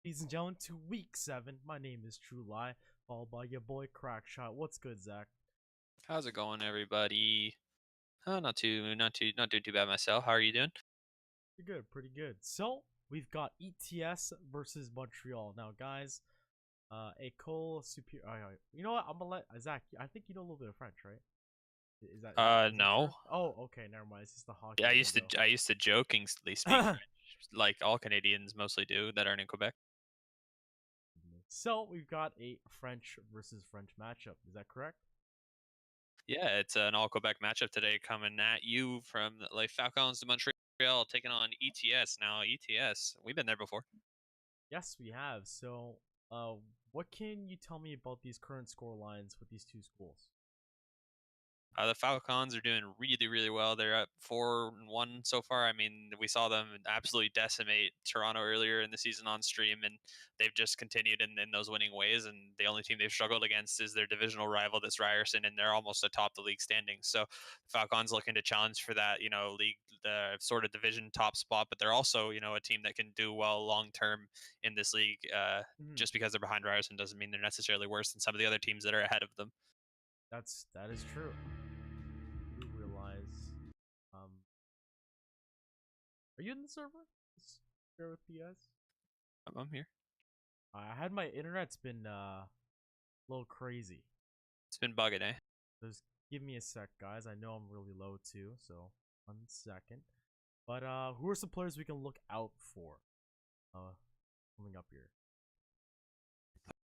Ladies and gentlemen, to week 7. My name is True Lie, followed by your boy Crackshot. What's good, Zach? How's it going, everybody? Oh, not doing too bad myself. How are you doing? Pretty good, pretty good. So, we've got ETS versus Montreal. Now, guys, École, supérieure. You know what? I'm gonna let Zach. I think you know a little bit of French, right? Is that No. true? Oh, okay, never mind. It's just the Yeah, hockey lingo. I used to jokingly speak French, like all Canadians mostly do that aren't in Quebec. So, we've got a French versus French matchup. Is that correct? Yeah, it's an all Quebec matchup today, coming at you from the Les Falcons de Montreal, taking on ETS. Now, ETS, we've been there before. Yes, we have. So, uh, what can you tell me about these current score lines with these two schools? The Falcons are doing really, really well. They're at 4-1 so far. I mean, we saw them absolutely decimate Toronto earlier in the season on stream, and they've just continued in those winning ways. And the only team they've struggled against is their divisional rival, this Ryerson, and they're almost atop the league standings. So the Falcons looking to challenge for that, league, the sort of division top spot, but they're also, a team that can do well long term in this league. Mhm. Just because they're behind Ryerson doesn't mean they're necessarily worse than some of the other teams that are ahead of them. That is true. You realize, um, are you in the server? Just share with you guys. I'm here. I had my internet's been a little crazy. It's been bugging, eh? Just give me a sec, guys. I know I'm really low too, so 1 second. But who are some players we can look out for? Coming up here.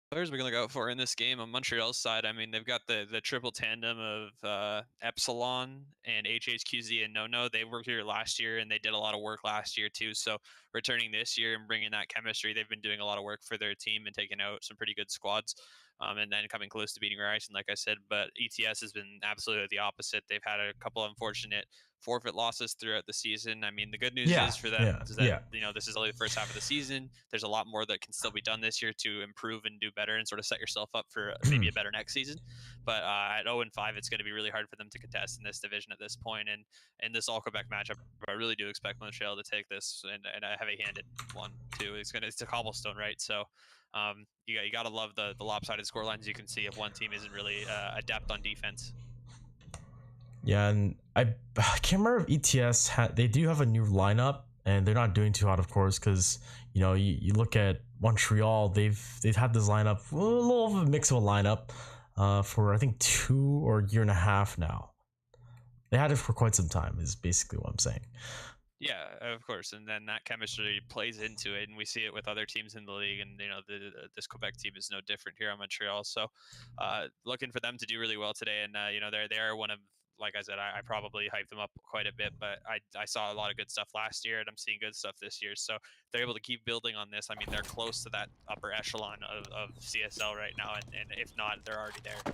Players we're gonna look out for in this game on Montreal's side. I mean, they've got the triple tandem of Epsilon and HHQZ and No No. They were here last year and they did a lot of work last year too. So returning this year and bringing that chemistry, they've been doing a lot of work for their team and taking out some pretty good squads. And then coming close to beating Ryerson, like I said. But ETS has been absolutely the opposite. They've had a couple of unfortunate forfeit losses throughout the season. I mean, the good news Yeah, is for them yeah, is that yeah. this is only the first half of the season. There's a lot more that can still be done this year to improve and do better and sort of set yourself up for maybe a better next season. But at 0-5, it's going to be really hard for them to contest in this division at this point. And in this all Quebec matchup, I really do expect Montreal to take this and a heavy-handed one too. It's a cobblestone, right? So you got to love the lopsided score lines you can see if one team isn't really adept on defense. Yeah, and I can't remember if ETS they do have a new lineup, and they're not doing too hot, of course, because you look at Montreal, they've had this lineup, a little of a mix of a lineup, for I think 2 or a year and a half now. They had it for quite some time. Is basically what I'm saying. Yeah, of course, and then that chemistry plays into it, and we see it with other teams in the league. And this Quebec team is no different here on Montreal. So, looking for them to do really well today. And they are one of, like I said, I probably hyped them up quite a bit, but I saw a lot of good stuff last year, and I'm seeing good stuff this year. So if they're able to keep building on this. I mean, they're close to that upper echelon of CSL right now, and if not, they're already there.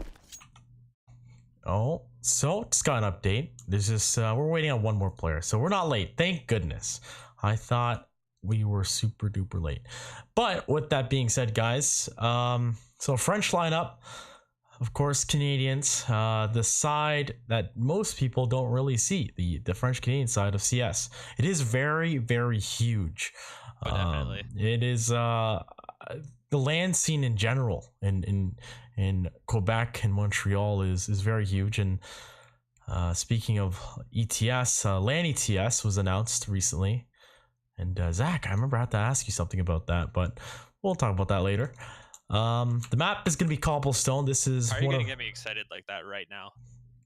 Oh, so just got an update. There's just we're waiting on one more player, so we're not late. Thank goodness. I thought we were super duper late. But with that being said, guys, so French lineup, of course, Canadians, the side that most people don't really see, the French Canadian side of CS. It is very very huge. Oh, definitely. It is the land scene in general in Quebec and Montreal is very huge. And speaking of ETS, LAN ETS was announced recently. And Zach, I remember I had to ask you something about that, but we'll talk about that later. The map is going to be cobblestone. This is How are you gonna get me excited like that right now?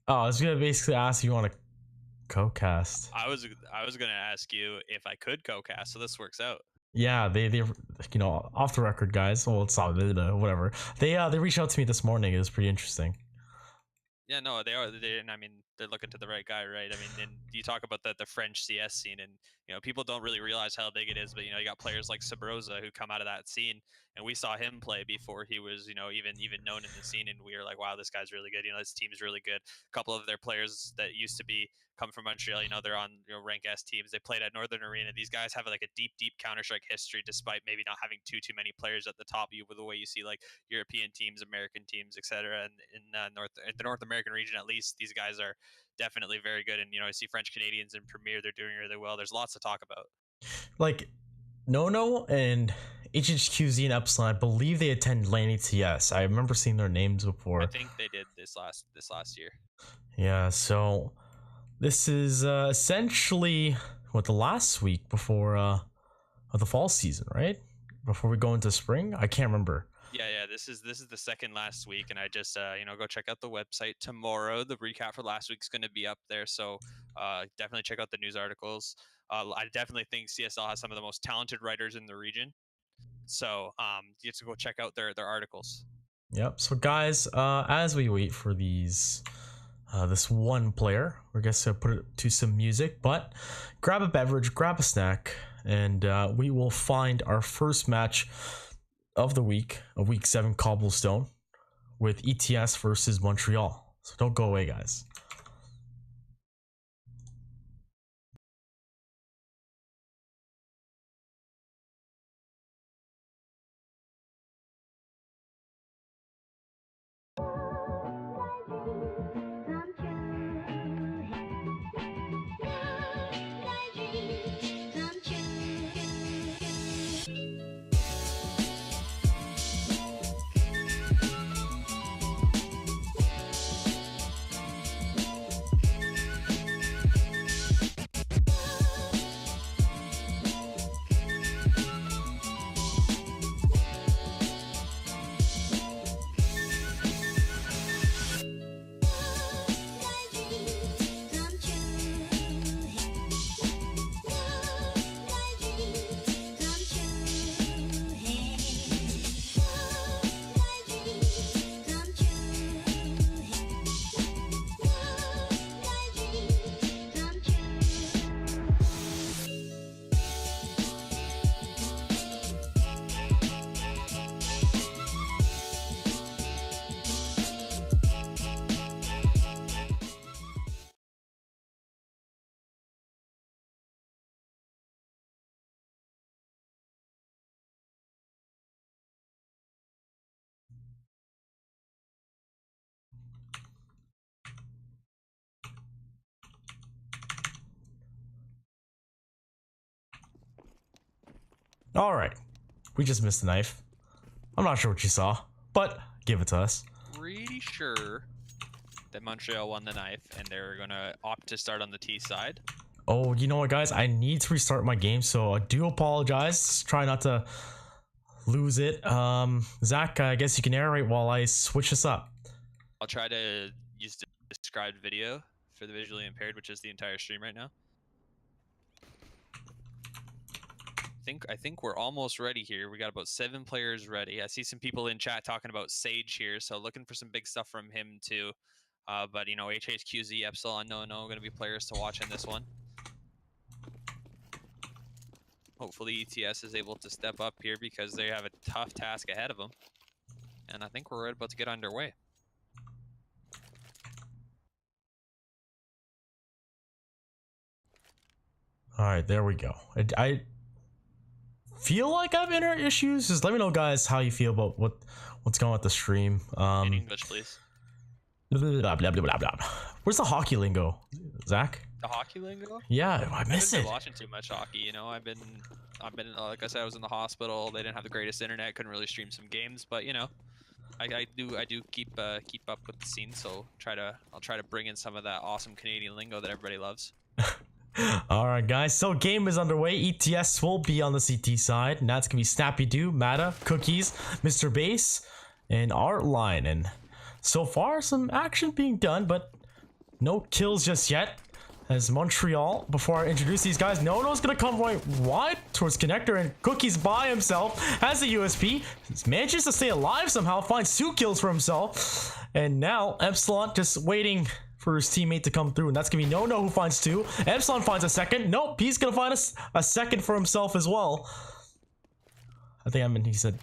Oh, I was going to basically ask if you want to co-cast. I was gonna ask you if I could co-cast, so this works out. Yeah, they off the record, guys. Well, it's not whatever. They reached out to me this morning. It was pretty interesting. Yeah, no, they are. And I mean, they're looking to the right guy, right? I mean, and you talk about the French CS scene, and people don't really realize how big it is. But you got players like Sabrosa who come out of that scene, and we saw him play before he was, even known in the scene, and we were like, wow, this guy's really good. This team is really good. A couple of their players that used to be come from Montreal, they're on rank S teams. They played at Northern Arena. These guys have like a deep Counter Strike history, despite maybe not having too many players at the top. You with the way you see like European teams, American teams, etc. And in the North American region, at least, these guys are definitely very good. And I see French Canadians in Premier; they're doing really well. There's lots to talk about. Like Nono and HHQZ and Epsilon, I believe they attend LAN ETS. I remember seeing their names before. I think they did this last year. Yeah, so this is essentially what the last week before of the fall season, right? Before we go into spring? I can't remember. Yeah. This is the second last week, and I just go check out the website tomorrow. The recap for last week's going to be up there, so definitely check out the news articles. I definitely think CSL has some of the most talented writers in the region, so you have to go check out their articles. Yep. So guys, as we wait for these this one player, we're going to put it to some music, but grab a beverage, grab a snack, and we will find our first match of the week, of week 7 Cobblestone, with ETS versus Montreal. So don't go away, guys. All right, we just missed the knife. I'm not sure what you saw, but give it to us. Pretty sure that Montreal won the knife, and they're gonna opt to start on the T side. Oh, you know what, guys? I need to restart my game, so I do apologize. Try not to lose it. Zach, I guess you can narrate while I switch this up. I'll try to use the described video for the visually impaired, which is the entire stream right now. I think we're almost ready here. We got about 7 players ready. I see some people in chat talking about Sage here, so looking for some big stuff from him too. But you know, HHQZ, Epsilon, no, going to be players to watch in this one. Hopefully ETS is able to step up here because they have a tough task ahead of them. And I think we're right about to get underway. All right, there we go. I feel like I have internet issues. Just let me know, guys, how you feel about what's going on with the stream. In English, please. Blah, blah, blah, blah, blah, blah. Where's the hockey lingo, Zach? The hockey lingo? Yeah, I miss I've it. been watching too much hockey. You know, I've been like I said, I was in the hospital. They didn't have the greatest internet. Couldn't really stream some games, but you know, I do keep up with the scene. So I'll try to bring in some of that awesome Canadian lingo that everybody loves. All right, guys. So game is underway. ETS will be on the CT side, and that's gonna be Snappy Doo, Mata, Cookies, Mr. Base, and Artline. And so far, some action being done, but no kills just yet. As Montreal, before I introduce these guys, Nono's gonna come right wide towards Connector, and Cookies by himself has a USP, manages to stay alive somehow, finds 2 kills for himself, and now Epsilon just waiting for his teammate to come through, and that's gonna be Nono who finds 2. Epsilon finds a second. Nope, he's gonna find a second for himself as well. I think he said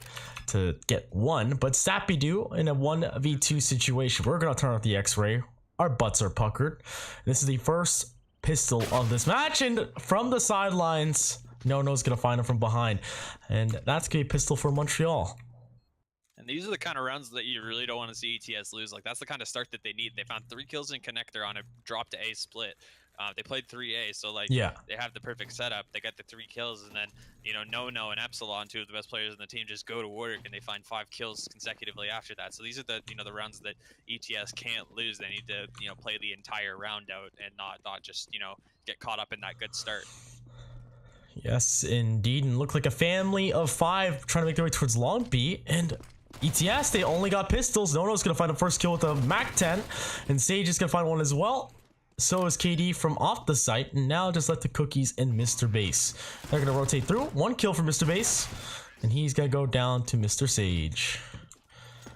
to get 1, but Sappy do in a 1v2 situation. We're gonna turn off the X-ray. Our butts are puckered. This is the first pistol of this match, and from the sidelines, Nono's gonna find him from behind, and that's gonna be a pistol for Montreal. And these are the kind of rounds that you really don't want to see ETS lose. Like, that's the kind of start that they need. They found 3 kills in Connector on a drop to A split. They played 3A, so like Yeah. they have the perfect setup. They got the 3 kills, and then No and Epsilon, 2 of the best players in the team, just go to work and they find 5 kills consecutively after that. So these are the the rounds that ETS can't lose. They need to play the entire round out and not just get caught up in that good start. Yes, indeed. And look like a family of 5 trying to make their way towards Long B. And ETS, they only got pistols. Nono's going to find a first kill with a MAC-10. And Sage is going to find one as well. So is KD from off the site. And now just let the Cookies and Mr. Base. They're going to rotate through. 1 kill for Mr. Base. And he's going to go down to Mr. Sage.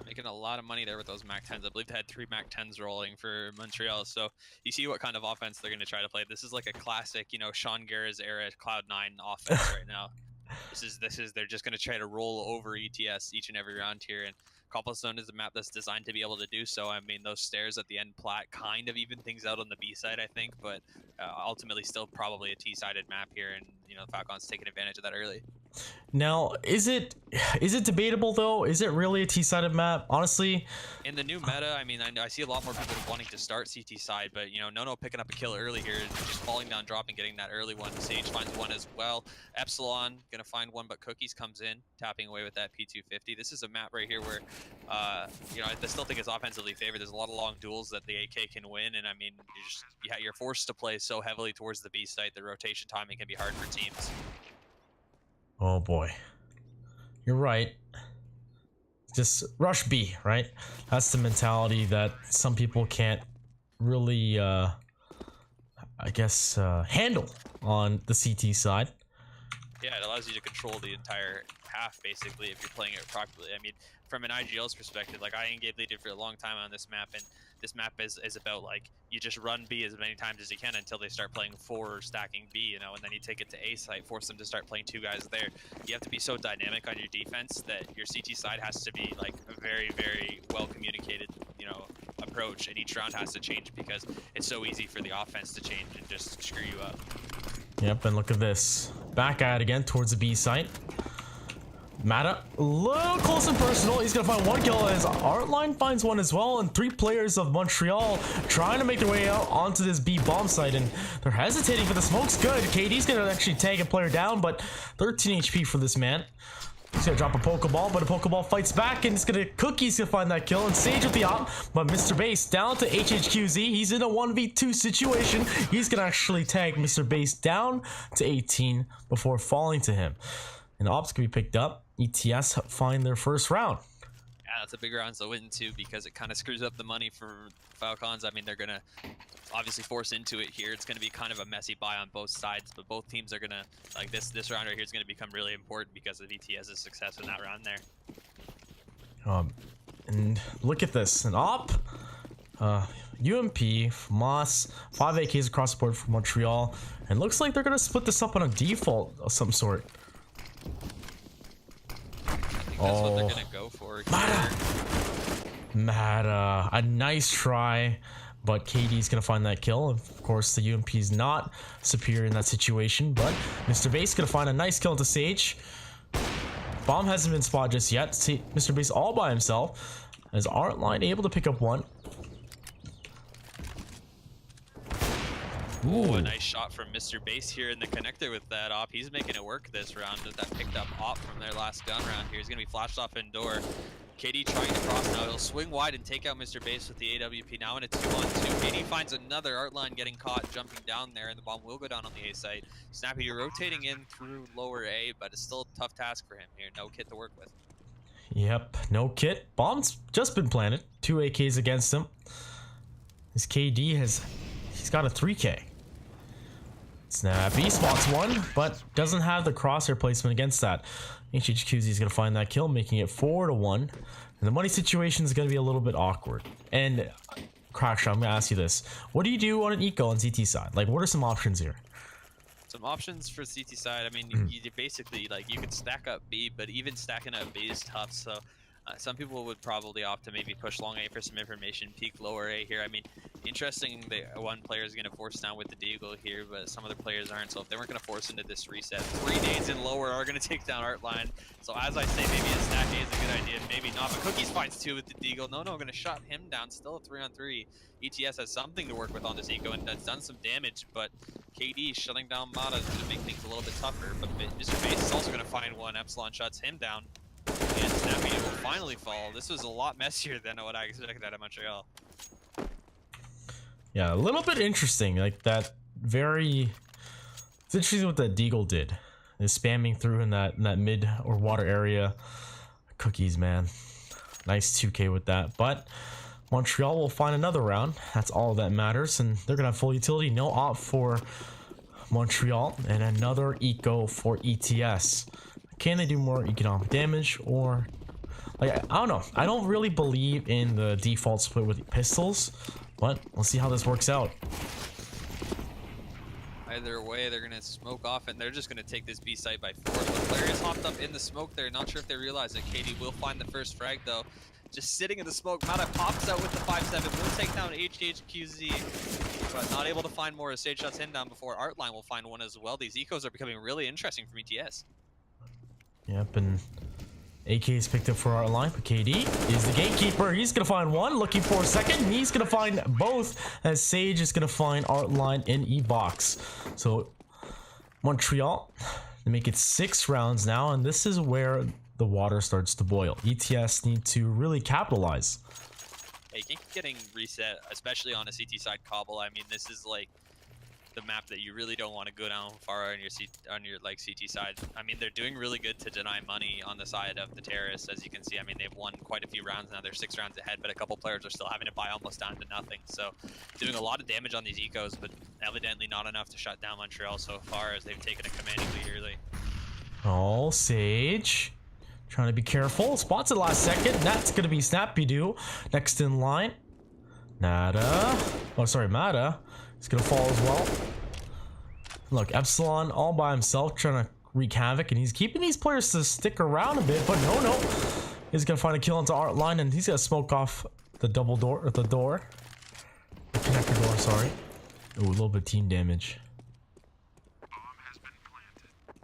Making a lot of money there with those MAC-10s. I believe they had 3 MAC-10s rolling for Montreal. So you see what kind of offense they're going to try to play. This is like a classic, Sean Guerra's era Cloud9 offense right now. They're just going to try to roll over ETS each and every round here. And Cobblestone is a map that's designed to be able to do so. I mean, those stairs at the end plat kind of even things out on the B side, I think, but ultimately still probably a T-sided map here, and Falcon's taking advantage of that early. Now, is it debatable though? Is it really a T-sided map? Honestly, in the new meta, I mean, I see a lot more people wanting to start CT side, but Nono picking up a kill early here, just falling down, dropping, getting that early one. Sage finds one as well. Epsilon gonna find one, but Cookies comes in, tapping away with that P250. This is a map right here where, I still think it's offensively favored. There's a lot of long duels that the AK can win, and I mean, you're forced to play so heavily towards the B site. The rotation timing can be hard for teams. oh boy, you're right. Just rush B, right? That's the mentality that some people can't really, I guess, handle on the CT side. Yeah, it allows you to control the entire half, basically, if you're playing it properly. I mean, from an IGL's perspective, like, I engaged leaded for a long time on this map, and this map is about, like, you just run B as many times as you can until they start playing 4 or stacking B, and then you take it to A site, force them to start playing 2 guys there. You have to be so dynamic on your defense that your CT side has to be, like, a very, very well-communicated, approach, and each round has to change because it's so easy for the offense to change and just screw you up. Yep, and look at this. Back at it again towards the B site. Mata, a little close and personal. He's gonna find 1 kill as Artline finds 1 as well, and 3 players of Montreal trying to make their way out onto this B bomb site, and they're hesitating, but the smoke's good. KD's gonna actually tag a player down, but 13 HP for this man. He's gonna drop a Pokeball, but a Pokeball fights back, and it's gonna Cookie's gonna find that kill, and Sage with the op, but Mr. Base down to HHQZ. He's in a 1v2 situation. He's gonna actually tag Mr. Base down to 18 before falling to him. And the ops can be picked up. ETS find their first round. Yeah, that's a big round to win too, because it kind of screws up the money for Falcons. I mean, they're gonna obviously force into it here. It's gonna be kind of a messy buy on both sides, but both teams are gonna, like, this round right here is gonna become really important because of ETS's success in that round there. And look at this, an op, UMP, Moss, 5 AKs across the board for Montreal, and looks like they're gonna split this up on a default of some sort. That's what they're gonna go for here. Mata, a nice try, but KD's gonna find that kill. Of course, the UMP's not superior in that situation, but Mr. Base gonna find a nice kill into Sage. Bomb hasn't been spotted just yet. See, Mr. Base all by himself. Is Artline able to pick up 1? Ooh, a nice shot from Mr. Base here in the connector with that op. He's making it work this round with that picked up op from their last gun round here. He's going to be flashed off indoor. KD trying to cross now. He'll swing wide and take out Mr. Base with the AWP. Now in a 2-on-2. KD finds another Artline getting caught jumping down there, and the bomb will go down on the A site. Snappy, you're rotating in through lower A, but it's still a tough task for him here. No kit to work with. Yep, no kit. Bomb's just been planted. 2 AKs against him. His KD he's got a 3K. Snappy spots 1, but doesn't have the crosshair placement against that. HHQZ is going to find that kill, making it 4-1. And the money situation is going to be a little bit awkward. And Crackshot, I'm going to ask you this. What do you do on an eco on CT side? Like, what are some options here? Some options for CT side. I mean, you basically, like, you could stack up B, but even stacking up B is tough. So Some people would probably opt to maybe push long A for some information, peek lower A here. I mean, interesting that one player is going to force down with the Deagle here, but some other players aren't. So if they weren't going to force into this reset, 3 nades in lower are going to take down Artline. So as I say, maybe a stack A is a good idea, maybe not. But Cookies finds 2 with the Deagle. No, going to shut him down. Still a 3-on-3. ETS has something to work with on this Eco and has done some damage, but KD shutting down Mata is going to make things a little bit tougher. But Mr. Base is also going to find one. Epsilon shuts him down. And Snappy will finally fall. This was a lot messier than what I expected out of Montreal. Yeah, a little bit interesting. Like that very... It's interesting what that Deagle did. Is spamming through in that mid or water area. Cookies, man. Nice 2K with that. But Montreal will find another round. That's all that matters. And they're going to have full utility. No op for Montreal. And another eco for ETS. Can they do more economic damage, or like I don't know. I don't really believe in the default split with pistols, but we'll see how this works out. Either way, they're gonna smoke off, and they're just gonna take this B site by force. But player is hopped up in the smoke there. Not sure if they realize it. KD will find the first frag though. Just sitting in the smoke. Mata pops out with the 5-7. Will take down HHQZ, but not able to find more as Sage shuts him down before Artline will find one as well. These ecos are becoming really interesting from ETS. Yep, and AK is picked up for Artline, but KD is the gatekeeper. He's gonna find one, looking for a second. He's gonna find both, as Sage is gonna find Artline in E-box. So Montreal, they make it 6 rounds now, and this is where the water starts to boil. ETS need to really capitalize. Hey, keep getting reset, especially on a CT side cobble. I mean, this is like the map that you really don't want to go down far on your like CT side. I mean, they're doing really good to deny money on the side of the terrorists, as you can see. I mean, they've won quite a few rounds now. They're 6 rounds ahead, but a couple players are still having to buy almost down to nothing. So doing a lot of damage on these ecos, but evidently not enough to shut down Montreal so far, as they've taken a commanding lead early. Oh, Sage trying to be careful. Spots it last second. That's gonna be Snappy Doo next in line. Nada. Oh, sorry, Mata. He's gonna fall as well. Look, Epsilon all by himself trying to wreak havoc, and he's keeping these players to stick around a bit, but no. He's gonna find a kill onto Artline, and he's gonna smoke off the double door, or the door. The connector door, sorry. Ooh, a little bit of team damage.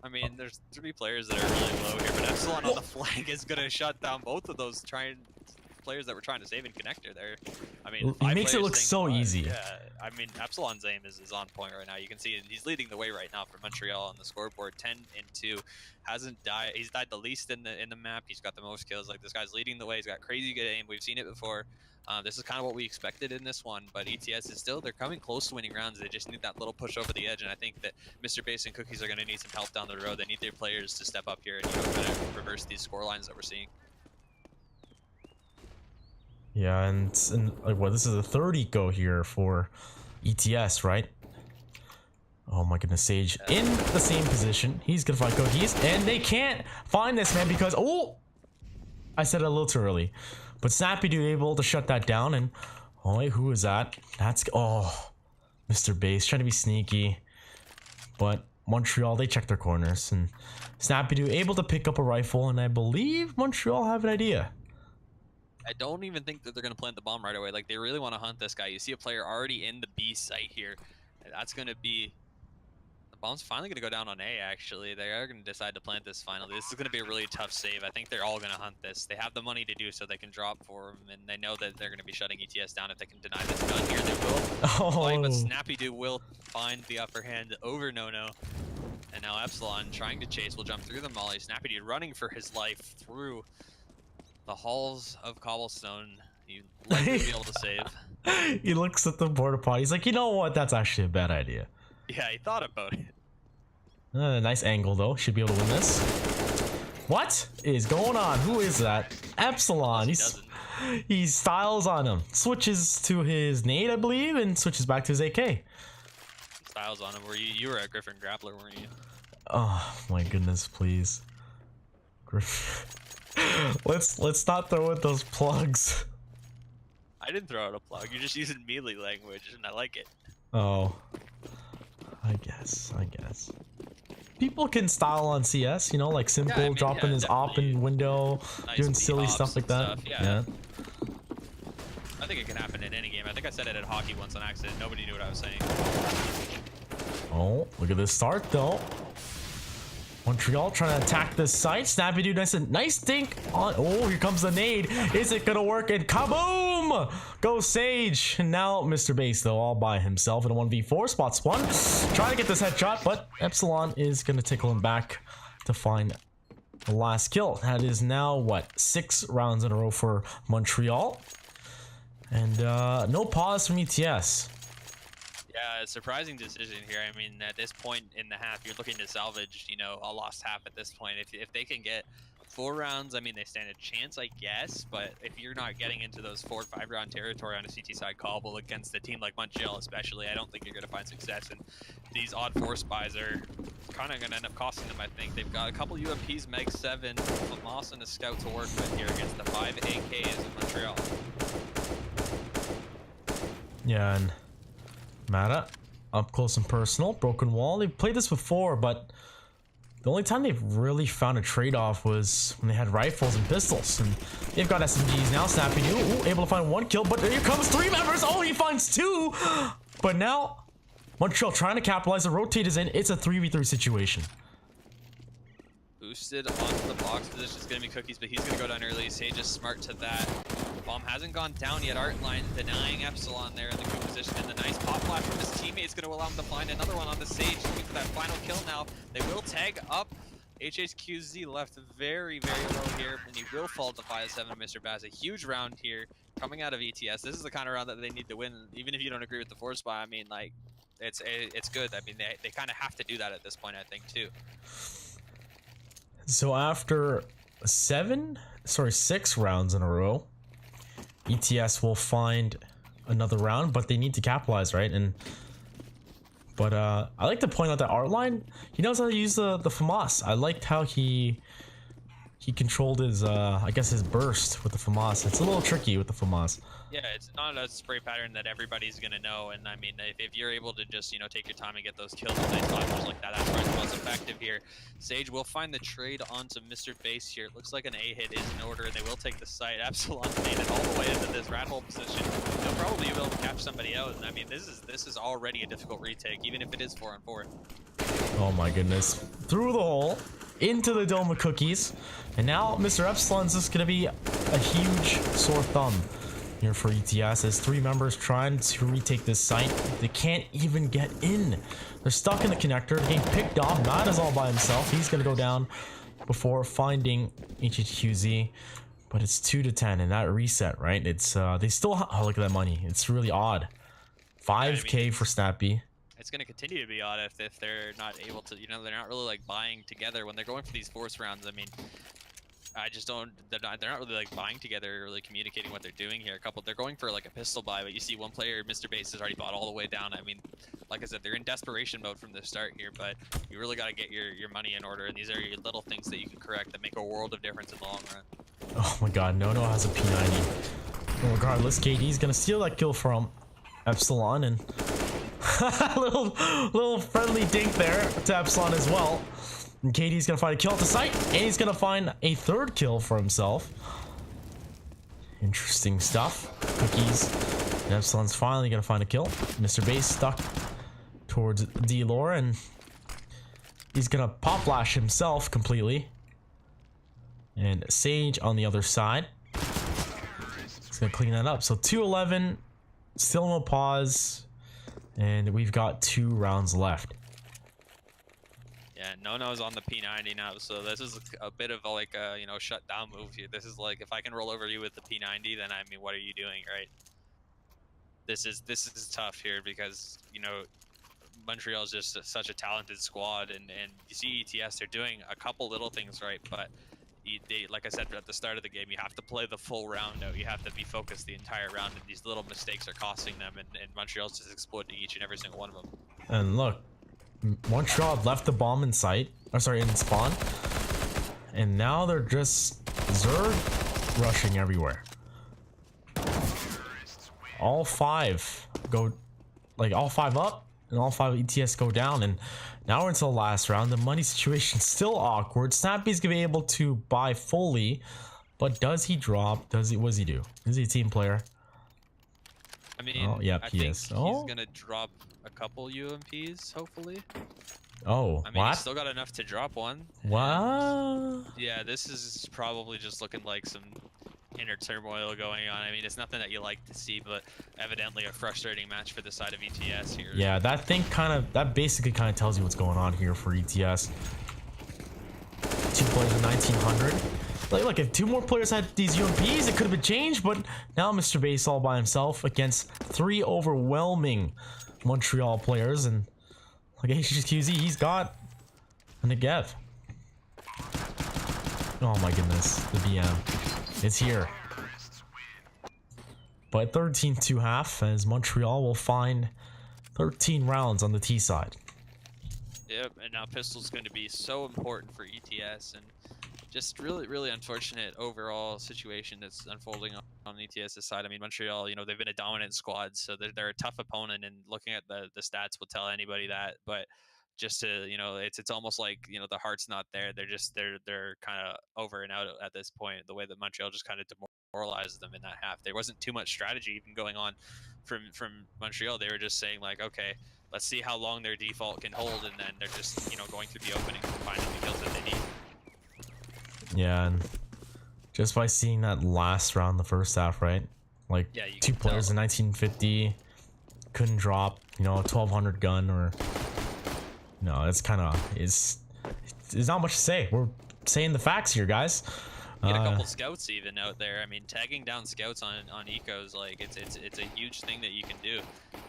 I mean, there's 3 players that are really low here, but Epsilon on the flank is gonna shut down both of those players that were trying to save in connector there. I mean, he makes it look so easy. Yeah, I mean, Epsilon's aim is on point right now. You can see he's leading the way right now for Montreal on the scoreboard. 10-2, hasn't died. He's died the least in the map. He's got the most kills. Like, this guy's leading the way. He's got crazy good aim. We've seen it before. This is kind of what we expected in this one, but ETS is still, they're coming close to winning rounds. They just need that little push over the edge, and I think that Mr. Base and Cookies are going to need some help down the road. They need their players to step up here and kind of reverse these score lines that we're seeing. Yeah, and like, what, this is a 3rd eco here for ETS, right? Oh my goodness, Sage in the same position. He's gonna find Cookies, and they can't find this man because, oh, I said it a little too early. But Snappy Dude able to shut that down, and oh wait, who is that? That's, oh, Mr. Base trying to be sneaky. But Montreal, they check their corners, and Snappy Dude able to pick up a rifle, and I believe Montreal have an idea. I don't even think that they're going to plant the bomb right away. Like, they really want to hunt this guy. You see a player already in the B site here. That's going to be... The bomb's finally going to go down on A, actually. They are going to decide to plant this finally. This is going to be a really tough save. I think they're all going to hunt this. They have the money to do so. They can drop for him, and they know that they're going to be shutting ETS down if they can deny this gun here. They will. Oh. But Snappy Doo will find the upper hand over No. And now Epsilon trying to chase will jump through the molly. Snappy Doo running for his life through the halls of cobblestone. You'd likely be able to save. He looks at the border potty. He's like, you know what? That's actually a bad idea. Yeah, he thought about it. Nice angle, though. Should be able to win this. What is going on? Who is that? Epsilon. He styles on him. Switches to his nade, I believe, and switches back to his AK. Styles on him. You were a Griffin Grappler, weren't you? Oh my goodness, please. Griffin. Let's not throw in those plugs. I didn't throw out a plug. You're just using melee language, and I like it. Oh, I guess. people can style on CS, you know, like simple, I mean, dropping yeah, his op definitely. in window, Nice doing beat silly ops stuff like and that. stuff, yeah. I think it can happen in any game. I think I said it at hockey once on accident. Nobody knew what I was saying. Oh, look at this start though. Montreal trying to attack the site. Snappy dude, nice dink on. Oh, here comes the nade. Is it gonna work? And kaboom! Go Sage. And now Mr. Base though, all by himself in a 1v4. Spots one. Trying to get this headshot, but Epsilon is gonna tickle him back to find the last kill. That is now what, 6 rounds in a row for Montreal. And no pause from ETS. Yeah, a surprising decision here. I mean, at this point in the half, you're looking to salvage, you know, a lost half at this point. If they can get 4 rounds, I mean, they stand a chance, I guess. But if you're not getting into those 4 or 5 round territory on a CT side cobble against a team like Montreal, especially, I don't think you're going to find success. And these odd force buys are kind of going to end up costing them, I think. They've got a couple UMPs, Meg 7, Moss, and a Scout to work with here against the 5 AKs in Montreal. Yeah, and Mata up close and personal, broken wall. They've played this before, but the only time they've really found a trade-off was when they had rifles and pistols, and they've got SMGs now. Snappy New, able to find 1 kill, but here comes 3 members. Oh, he finds 2, but now Montreal trying to capitalize. The rotate is in. It's a 3v3 situation. Boosted onto the box position is going to be Cookies, but he's going to go down early. Sage is smart to that. Bomb hasn't gone down yet. Artline denying Epsilon there in the coup position, and the nice pop flash from his teammate is going to allow him to find another one on the Sage. Looking for that final kill now. They will tag up. HHQZ left very, very low here, and he will fall to 5-7 Mr. Bass. A huge round here coming out of ETS. This is the kind of round that they need to win, even if you don't agree with the force buy. I mean, like, it's good. I mean, they kind of have to do that at this point, I think, too. So after 6 rounds in a row, ETS will find another round, but they need to capitalize, right? But I like to point out that Artline, he knows how to use the FAMAS. I liked how he controlled his I guess his burst with the FAMAS. It's a little tricky with the FAMAS. Yeah, it's not a spray pattern that everybody's gonna know, and I mean, if you're able to just, you know, take your time and get those kills with nice flashes like that, that's where it's most effective here. Sage will find the trade onto Mr. Base here. It looks like an A hit is in order, and they will take the site. Epsilon made it all the way into this rat hole position. They'll probably be able to catch somebody out, and I mean, this is already a difficult retake, even if it is 4-on-4. Oh my goodness. Through the hole, into the dome of Cookies, and now Mr. Epsilon's just gonna be a huge sore thumb here for ETS as 3 members trying to retake this site. They can't even get in. They're stuck in the connector, getting picked off. Matt is all by himself. He's gonna go down before finding HHQZ, but it's 2-10 and that reset, right? It's they still oh, look at that money. It's really odd. 5K for Snappy. It's going to continue to be odd if they're not able to, you know, they're not really like buying together when they're going for these force rounds. I mean, I just don't, they're not really like buying together or really communicating what they're doing here. They're going for like a pistol buy, but you see one player, Mr. Base, has already bought all the way down. I mean, like I said, they're in desperation mode from the start here, but you really got to get your money in order, and these are your little things that you can correct that make a world of difference in the long run. Oh my god, Nono has a P90. Regardless, KD's gonna steal that kill from Epsilon, and little friendly dink there to Epsilon as well. And KD's gonna find a kill at the site, and he's gonna find a 3rd kill for himself. Interesting stuff. Cookies. And Epsilon's finally gonna find a kill. Mr. Base stuck towards D-Lore, and he's gonna pop flash himself completely. And Sage on the other side. He's gonna clean that up. So 2-11, still no pause, and we've got 2 rounds left. Yeah, Nono's on the P90 now, so this is a bit of like a, you know, shutdown move here. This is like, if I can roll over you with the P90, then I mean, what are you doing, right? This is tough here because, you know, Montreal is just such a talented squad, and you see ETS, they're doing a couple little things right, but they, like I said at the start of the game, you have to play the full round out. You have to be focused the entire round, and these little mistakes are costing them, and Montreal's just exploiting each and every single one of them. And look, Montreal left the bomb in sight, or sorry, in spawn, and now they're just Zerg rushing everywhere. All 5 go, like all 5 up, and all 5 ETS go down, and now we're into the last round. The money situation's still awkward. Snappy's gonna be able to buy fully, but does he drop? What does he do? Is he a team player? I mean, Oh, yep, I he think is. he's Oh. gonna drop a couple UMPs, hopefully. Oh, I mean, what? he's still got enough to drop one. and What? Yeah, this is probably just looking like some inner turmoil going on. I mean, it's nothing that you like to see, but evidently a frustrating match for the side of ETS here. Yeah, that basically kind of tells you what's going on here for ETS. 2 players in 1900. Like, look, if 2 more players had these UMPs, it could have been changed, but now Mr. Base all by himself against 3 overwhelming Montreal players, and like HQZ, he's got a Negev. Oh my goodness, the BM is here. But 13-2 half, as Montreal will find 13 rounds on the T side. Yep, and now pistol's going to be so important for ETS, and just really unfortunate overall situation that's unfolding on ETS's side. I mean, Montreal, you know, they've been a dominant squad, so they're a tough opponent, and looking at the stats will tell anybody that. But just to, you know, it's almost like, you know, the heart's not there. They're kind of over and out at this point. The way that Montreal just kind of demoralized them in that half. There wasn't too much strategy even going on from Montreal. They were just saying like, okay, let's see how long their default can hold, and then they're just, you know, going through the opening and finding the kills that they need. Yeah, and just by seeing that last round, the first half, right? Like, Yeah, you 2 can players tell. in 1950 couldn't drop, you know, a 1200 gun, or no, it's kind of it's not much to say. We're saying the facts here, guys. Get a couple scouts even out there. I mean, tagging down scouts on ecos, like it's a huge thing that you can do,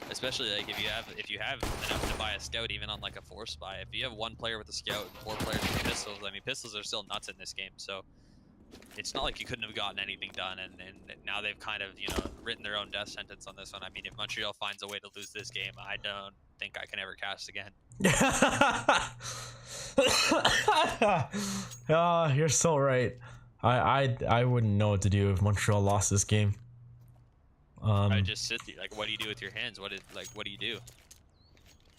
especially like if you have enough to buy a scout even on like a 4 spy. If you have 1 player with a scout and 4 players with pistols, I mean, pistols are still nuts in this game, so it's not like you couldn't have gotten anything done, and now they've kind of, you know, written their own death sentence on this one. I mean, if Montreal finds a way to lose this game, I don't think I can ever cast again. Oh, you're so right. I wouldn't know what to do if Montreal lost this game. I just sit there, like, what do you do with your hands? What do you do?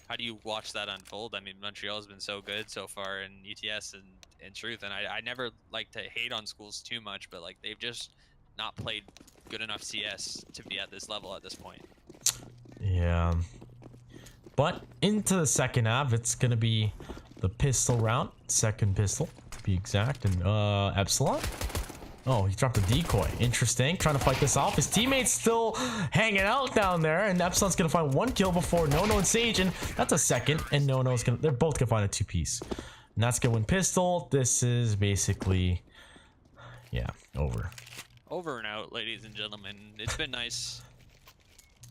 How do you watch that unfold? I mean, Montreal's been so good so far in ETS and in truth, and I never like to hate on schools too much, but like they've just not played good enough CS to be at this level at this point. Yeah. But into the second half, it's gonna be the pistol round, second pistol to be exact, and Epsilon. Oh, he dropped a decoy. Interesting. Trying to fight this off. His teammates still hanging out down there, and Epsilon's gonna find 1 kill before Nono and Sage, and that's a second. And Nono's gonna, they're both gonna find a 2-piece, and that's gonna win pistol. This is basically, yeah, over. Over and out, ladies and gentlemen. It's been nice.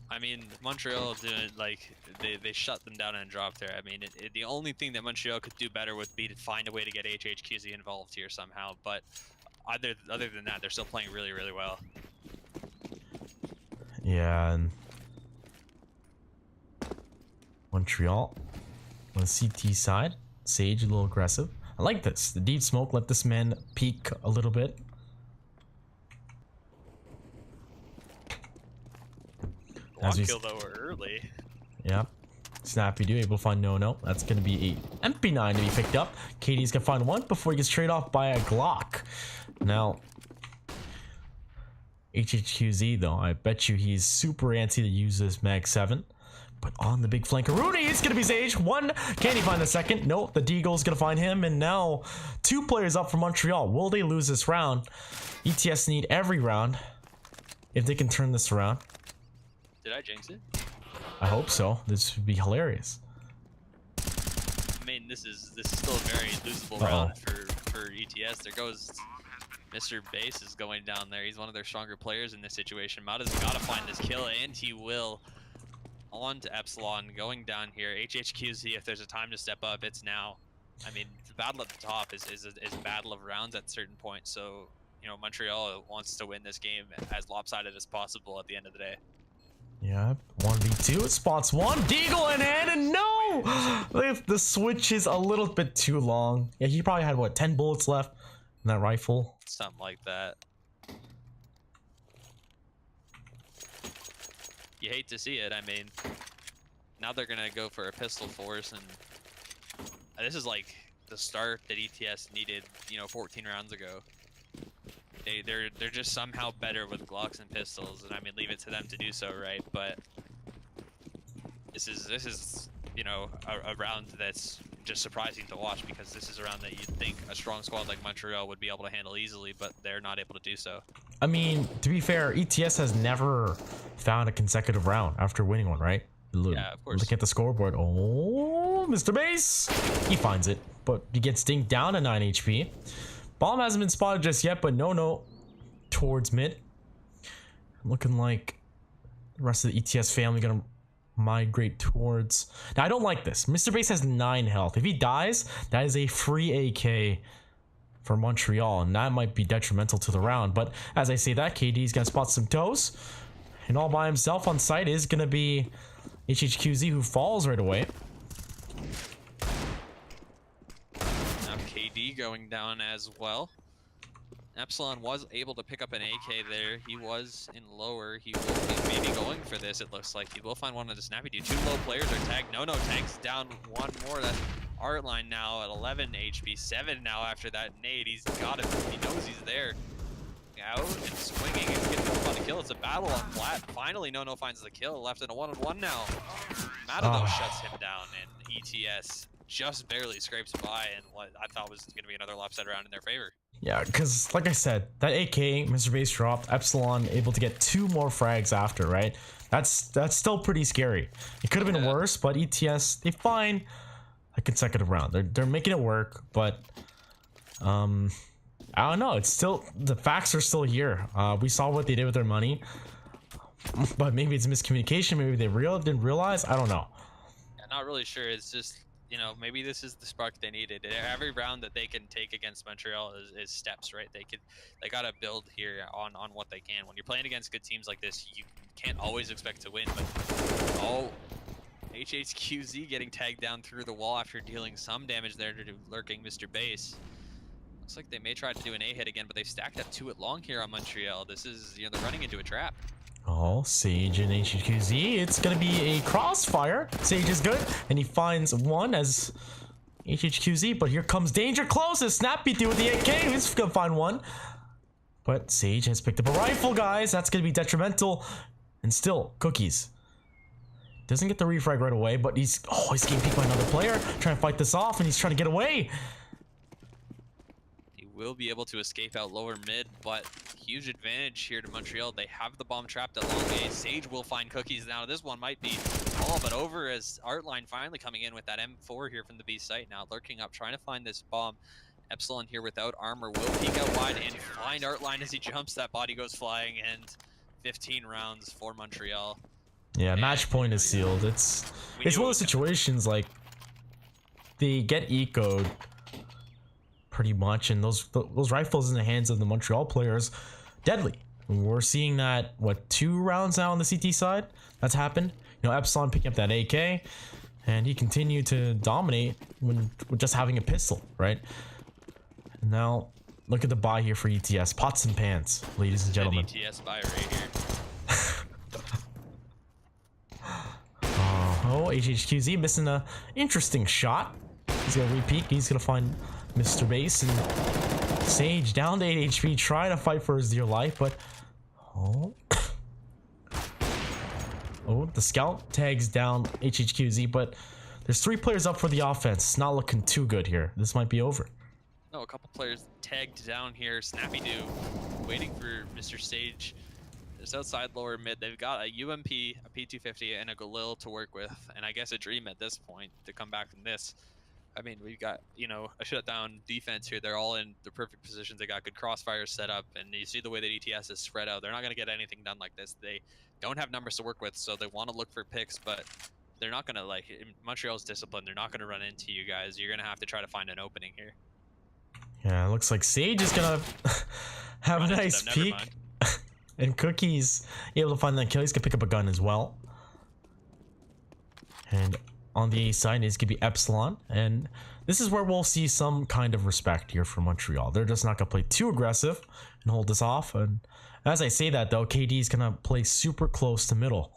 I mean, Montreal did, like, they shut them down and dropped there. I mean, the only thing that Montreal could do better would be to find a way to get HHQZ involved here somehow, but other than that, they're still playing really well. Yeah, and Montreal on the CT side. Sage a little aggressive. I like this. The deep smoke let this man peek a little bit. One kill though early. Yeah. Snappy do able to find No. That's gonna be a MP9 to be picked up. Katie's gonna find 1 before he gets traded off by a Glock. Now, HHQZ though, I bet you he's super antsy to use this Mag 7. But on the big flanker, Rudy, it's gonna be Sage. 1, can he find the second? Nope, the Deagle's gonna find him, and now 2 players up for Montreal. Will they lose this round? ETS need every round if they can turn this around. Did I jinx it? I hope so. This would be hilarious. I mean, this is still a very losable round for ETS. There goes Mr. Base is going down there. He's one of their stronger players in this situation. Mata's got to find this kill, and he will. On to Epsilon, going down here. HHQZ, if there's a time to step up, it's now. I mean, the battle at the top is a battle of rounds at certain points. So, you know, Montreal wants to win this game as lopsided as possible at the end of the day. Yeah, 1v2, it spots 1, Deagle in hand, and no! The switch is a little bit too long. Yeah, he probably had, what, 10 bullets left in that rifle? Something like that. You hate to see it, I mean. now they're gonna go for a pistol force, and this is like the start that ETS needed, 14 rounds ago. They're just somehow better with Glocks and pistols, and I mean, leave it to them to do so, right? But this is a round that's just surprising to watch, because this is a round that you'd think a strong squad like Montreal would be able to handle easily, but they're not able to do so. I mean, to be fair, ETS has never found a consecutive round after winning one, right? Yeah, of course. Look at the scoreboard. Oh, Mr. Base! He finds it, but he gets dinged down to 9 HP. Bomb hasn't been spotted just yet, but no. Towards mid. Looking like the rest of the ETS family gonna migrate towards... Now, I don't like this. Mr. Base has 9 health. If he dies, that is a free AK for Montreal, and that might be detrimental to the round. But as I say that, KD is gonna spot some toes, and all by himself on site is gonna be HHQZ, who falls right away. Now KD going down as well. Epsilon was able to pick up an AK there. He was in lower. He will be maybe going for this, it looks like. He will find one of the snappy dude. 2 low players are tagged. No, tags down one more. That's Artline now at 11 HP. 7 now after that nade. He's got him. He knows he's there. Out and swinging. He's getting on the kill. It's a battle on flat. Finally, No finds the kill. Left in a 1-on-1 now. Matador shuts him down, and ETS just barely scrapes by, and what I thought was going to be another lopsided round in their favor. Yeah, because like I said, that AK Mr. Base dropped. Epsilon able to get 2 more frags after, right? That's still pretty scary. It could have been worse, but ETS, they find a consecutive round. They're making it work, but I don't know. It's still, the facts are still here. We saw what they did with their money, but maybe it's miscommunication. Maybe they didn't realize. I don't know. Yeah, not really sure. It's just, maybe this is the spark they needed. Every round that they can take against Montreal is steps, right? They gotta build here on what they can. When you're playing against good teams like this, you can't always expect to win. But HHQZ getting tagged down through the wall after dealing some damage there to lurking Mr. Base. Looks like they may try to do an A hit again, but they've stacked up 2 at long here on Montreal. This is, they're running into a trap. Oh, Sage and HQZ. It's going to be a crossfire. Sage is good, and he finds one as HHQZ, but here comes danger close as Snappy dude with the AK. He's going to find one. But Sage has picked up a rifle, guys. That's going to be detrimental. And still, Cookies doesn't get the refrag right away, but he's getting peeked by another player. Trying to fight this off, and he's trying to get away. Will be able to escape out lower mid, but huge advantage here to Montreal. They have the bomb trapped at long A. Sage will find Cookies now. This one might be all but over as Artline finally coming in with that M4 here from the B site now, lurking up, trying to find this bomb. Epsilon here without armor will peek out wide and find Artline as he jumps. That body goes flying, and 15 rounds for Montreal. Yeah, and match point is sealed. It's one of those situations like they get ecoed pretty much, and those rifles in the hands of the Montreal players, deadly. We're seeing that, what, 2 rounds now on the CT side? That's happened. Epsilon picking up that AK, and he continued to dominate with just having a pistol, right? And now, look at the buy here for ETS. Pots and pans, ladies and gentlemen. ETS buy right here. HHQZ missing a interesting shot. He's gonna re-peek. He's gonna find Mr. Base, and Sage down to 8 HP, trying to fight for his dear life, but the scout tags down HHQZ, but there's 3 players up for the offense. It's not looking too good here. This might be over. No, a couple players tagged down here. Snappy Doo waiting for Mr. Sage. Just outside lower mid, they've got a UMP, a P250, and a Galil to work with, and I guess a dream at this point to come back from this. I mean, we've got, a shutdown defense here. They're all in the perfect positions. They got good crossfires set up, and you see the way that ETS is spread out. They're not going to get anything done like this. They don't have numbers to work with, so they want to look for picks, but they're not going to, Montreal's disciplined. They're not going to run into you guys. You're going to have to try to find an opening here. Yeah, it looks like Sage is going to have a nice peek. And Cookie's able to find that kill. He's going to pick up a gun as well. And on the A side is going to be Epsilon, and this is where we'll see some kind of respect here from Montreal. They're just not going to play too aggressive and hold this off. And as I say that, though, KD is going to play super close to middle.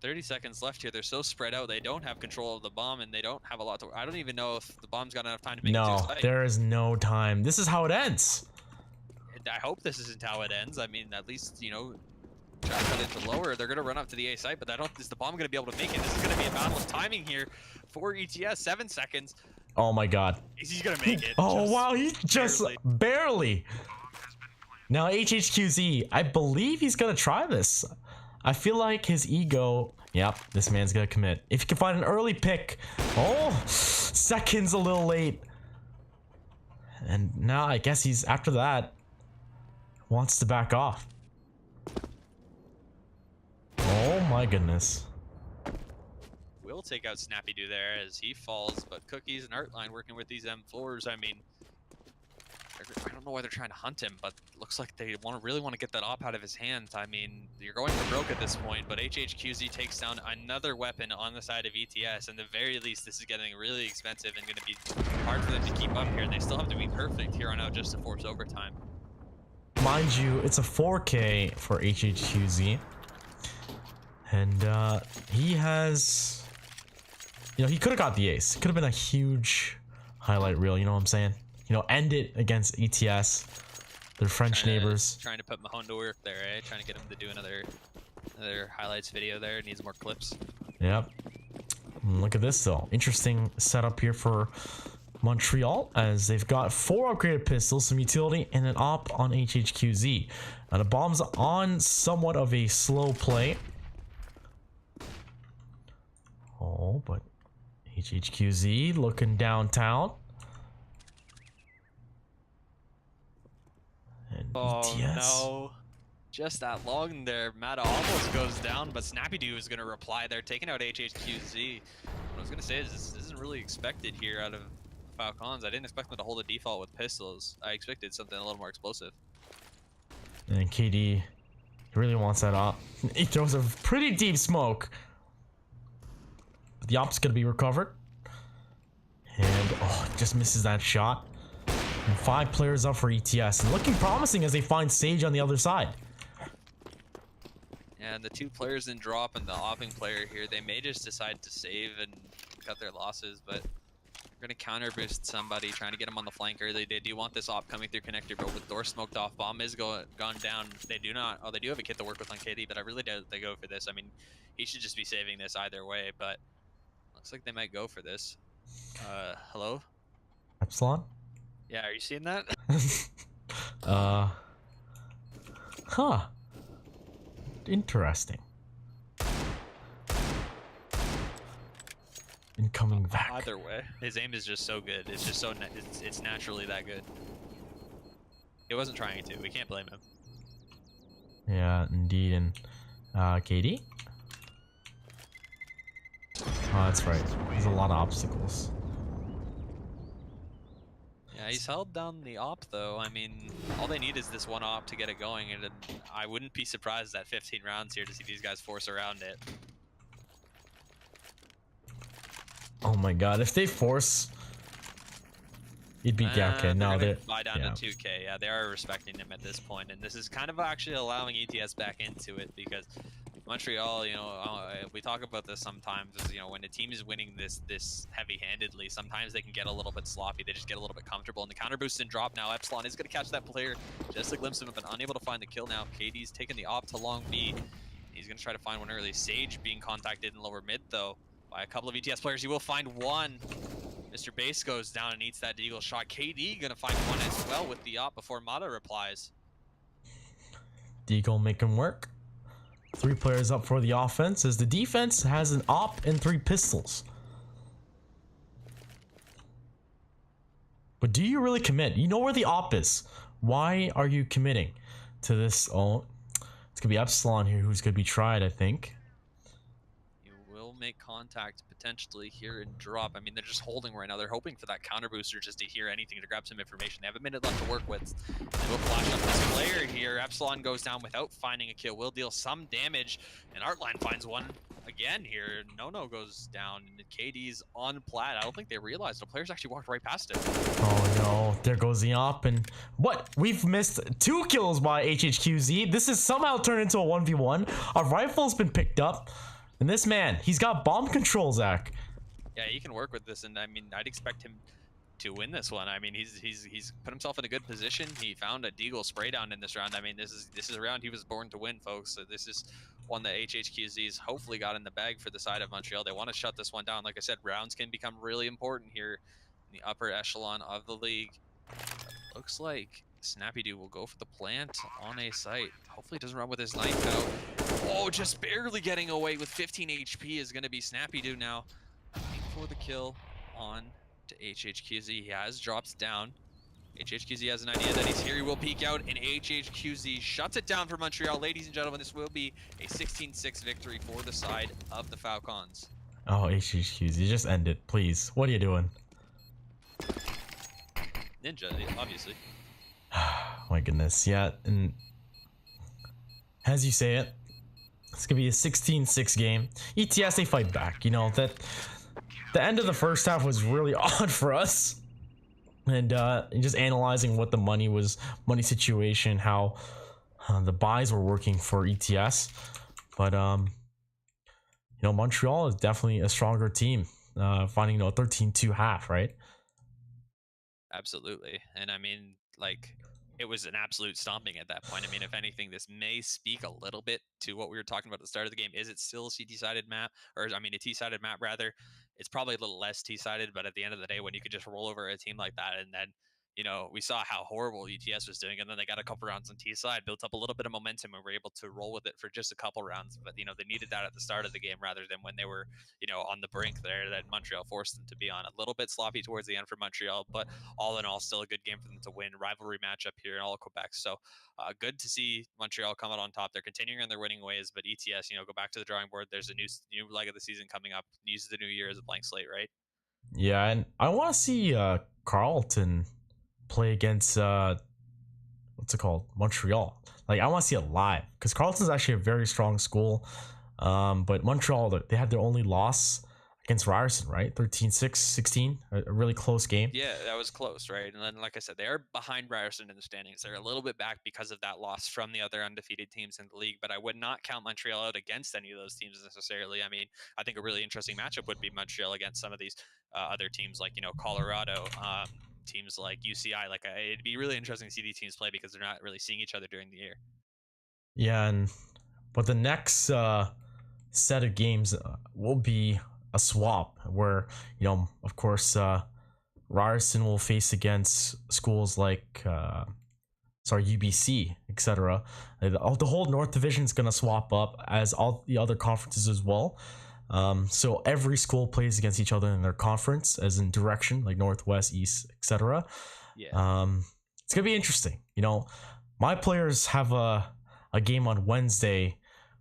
30 seconds left here. They're so spread out. They don't have control of the bomb, and they don't have a lot to. I don't even know if the bomb's got enough time to make it to No, a site. there is no time. This is how it ends. And I hope this isn't how it ends. I mean, at least, you know, try to cut it to lower. They're going to run up to the A site, but I don't. Is the bomb going to be able to make it? This is going to be a battle of timing here for ETS. 7 seconds. Oh my god. He's going to make it. Oh just wow, he just barely. Now HHQZ, I believe he's gonna try this. I feel like his ego. Yep, this man's gonna commit. If he can find an early pick. Oh, seconds a little late. And now I guess he's, after that, wants to back off. Oh my goodness. Will take out Snappy Doo there as he falls, but Cookies and Artline working with these M4s. I mean, I don't know why they're trying to hunt him, but looks like they really want to get that op out of his hands. I mean, you're going for broke at this point, but HHQZ takes down another weapon on the side of ETS, and the very least, this is getting really expensive and going to be hard for them to keep up here. They still have to be perfect here on out just to force overtime. Mind you, it's a 4K for HHQZ, and he has, you know, he could have got the ace. Could have been a huge highlight reel, you know what I'm saying? You know, end it against ETS, their French neighbors. Trying to put Mahone to work there, eh? Trying to get him to do another highlights video there. Needs more clips. Yep. Look at this though. Interesting setup here for Montreal, as they've got 4 upgraded pistols, some utility, and an op on HHQZ. Now the bomb's on somewhat of a slow play. Oh, but HHQZ looking downtown. And Oh ETS. no. Just that long there. Mata almost goes down, but Snappy Doo is going to reply there, taking out HHQZ. What I was going to say is this isn't really expected here out of Falcons. I didn't expect them to hold a default with pistols. I expected something a little more explosive. And KD really wants that op. He throws a pretty deep smoke. But the op's going to be recovered. And oh, just misses that shot. And 5 players up for ETS. And looking promising as they find Sage on the other side. And the 2 players in drop and the opping player here, they may just decide to save and cut their losses, but we're going to counter boost somebody, trying to get them on the flank early. They do want this op coming through connector, but with door smoked off, bomb is gone down. They do not, oh, they do have a kit to work with on KD, but I really doubt they go for this. I mean, he should just be saving this either way, but looks like they might go for this. Hello? Epsilon? Yeah, are you seeing that? Huh. Interesting. And coming back. Either way, his aim is just so good. It's just so it's naturally that good. He wasn't trying to. We can't blame him. Yeah, indeed. And KD? Oh, that's right. There's a lot of obstacles. Yeah, he's held down the op though. I mean, all they need is this one op to get it going, and I wouldn't be surprised at 15 rounds here to see these guys force around it. Oh my god, if they force, it'd be yeah, okay. No, they're they're buy down yeah. to 2K. Yeah, they are respecting him at this point, and this is kind of actually allowing ETS back into it, because Montreal, you know, we talk about this sometimes. Is, you know, when a team is winning this heavy-handedly, sometimes they can get a little bit sloppy. They just get a little bit comfortable, and the counter boost and drop now. Epsilon is going to catch that player. Just a glimpse of him, but unable to find the kill now. KD's taking the op to long B. He's going to try to find one early. Sage being contacted in lower mid, though, by a couple of ETS players. He will find one. Mr. Base goes down and eats that deagle shot. KD going to find one as well with the op before Mata replies. Deagle making work. 3 players up for the offense, as the defense has an op and 3 pistols. But do you really commit? You know where the op is. Why are you committing to this? Oh, it's gonna be Epsilon here who's gonna be tried, I think. You will make contact potentially here and drop. I mean, they're just holding right now. They're hoping for that counter booster just to hear anything, to grab some information. They have a minute left to work with. They will flash up this player here. Epsilon goes down without finding a kill. Will deal some damage, and Artline finds one again here. No goes down. KD's on plat. I don't think they realized the players actually walked right past it. Oh no, there goes the op, and what? We've missed 2 kills by HHQZ. This is somehow turned into a 1v1. A rifle's been picked up. And this man, he's got bomb control, Zach. Yeah, he can work with this, and I mean, I'd expect him to win this one. I mean, he's put himself in a good position. He found a Deagle spray down in this round. I mean, this is a round he was born to win, folks. So this is one that HHQZ's hopefully got in the bag for the side of Montreal. They want to shut this one down. Like I said, rounds can become really important here in the upper echelon of the league. Looks like Snappy Doo will go for the plant on A site. Hopefully it doesn't run with his knife out. Oh, just barely getting away with 15 HP is going to be Snappy Doo now. Looking for the kill on to HHQZ. He has dropped down. HHQZ has an idea that he's here. He will peek out, and HHQZ shuts it down for Montreal. Ladies and gentlemen, this will be a 16-6 victory for the side of the Falcons. Oh, HHQZ, just end it, please. What are you doing? Ninja, obviously. My goodness, yeah, and as you say it, it's gonna be a 16-6 game. ETS, they fight back. You know that the end of the first half was really odd for us, and just analyzing what the money situation, how the buys were working for ETS, but you know, Montreal is definitely a stronger team, finding a 13-2 half, right? Absolutely. And I mean, like, it was an absolute stomping at that point. I mean, if anything, this may speak a little bit to what we were talking about at the start of the game. Is it still a CT-sided map? Or, I mean, a T-sided map, rather. It's probably a little less T-sided, but at the end of the day, when you could just roll over a team like that, and then, you know, we saw how horrible ETS was doing, and then they got a couple rounds on T-side, built up a little bit of momentum, and were able to roll with it for just a couple rounds. But, you know, they needed that at the start of the game rather than when they were, you know, on the brink there that Montreal forced them to be on. A little bit sloppy towards the end for Montreal, but all in all, still a good game for them to win. Rivalry matchup here in all of Quebec. So good to see Montreal come out on top. They're continuing on their winning ways, but ETS, you know, go back to the drawing board. There's a new leg of the season coming up. Use the new year as a blank slate, right? Yeah, and I want to see Carleton play against what's it called, Montreal. Like, I want to see it live because Carleton's actually a very strong school, but Montreal, they had their only loss against Ryerson, right? 13-6, 16, a really close game. Yeah, that was close, right? And then, like I said, they are behind Ryerson in the standings. They're a little bit back because of that loss from the other undefeated teams in the league, but I would not count Montreal out against any of those teams necessarily. I mean, I think a really interesting matchup would be Montreal against some of these other teams like, you know, Colorado, teams like UCI. Like, it'd be really interesting to see these teams play because they're not really seeing each other during the year. Yeah, but the next set of games will be a swap where, you know, of course, Ryerson will face against schools like UBC, etc. The whole North Division is going to swap up, as all the other conferences as well. So every school plays against each other in their conference, as in direction, like Northwest, East, etc. Yeah. It's gonna be interesting. You know, my players have a game on Wednesday,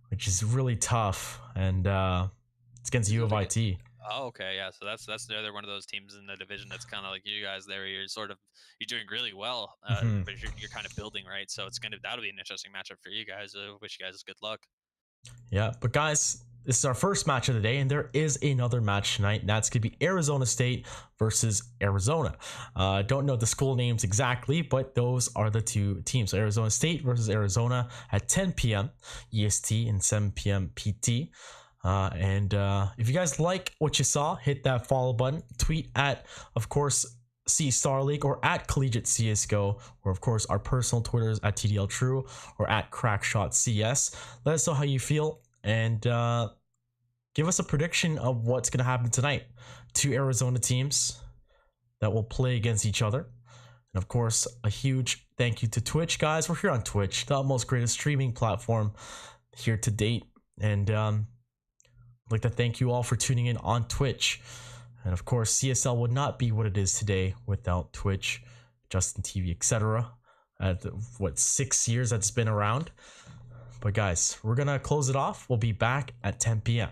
which is really tough, and it's against U of IT. Oh, okay, yeah. So that's the other one of those teams in the division that's kind of like you guys there. You're doing really well, but you're kind of building, right? So that'll be an interesting matchup for you guys. Wish you guys good luck. Yeah, but guys, this is our first match of the day, and there is another match tonight, and that's going to be Arizona State versus Arizona. Don't know the school names exactly, but those are the two teams. So Arizona State versus Arizona at 10 p.m. EST and 7 p.m. PT. And if you guys like what you saw, hit that follow button. Tweet at, of course, C Star League or at Collegiate CSGO, or of course our personal Twitters at TDL True or at Crackshot CS. Let us know how you feel, and give us a prediction of what's going to happen tonight. Two Arizona teams that will play against each other. And of course, a huge thank you to Twitch, guys. We're here on Twitch, the most greatest streaming platform here to date. And I'd like to thank you all for tuning in on Twitch. And of course, CSL would not be what it is today without Twitch, Justin TV, etc. 6 years that's been around. But guys, we're going to close it off. We'll be back at 10 p.m.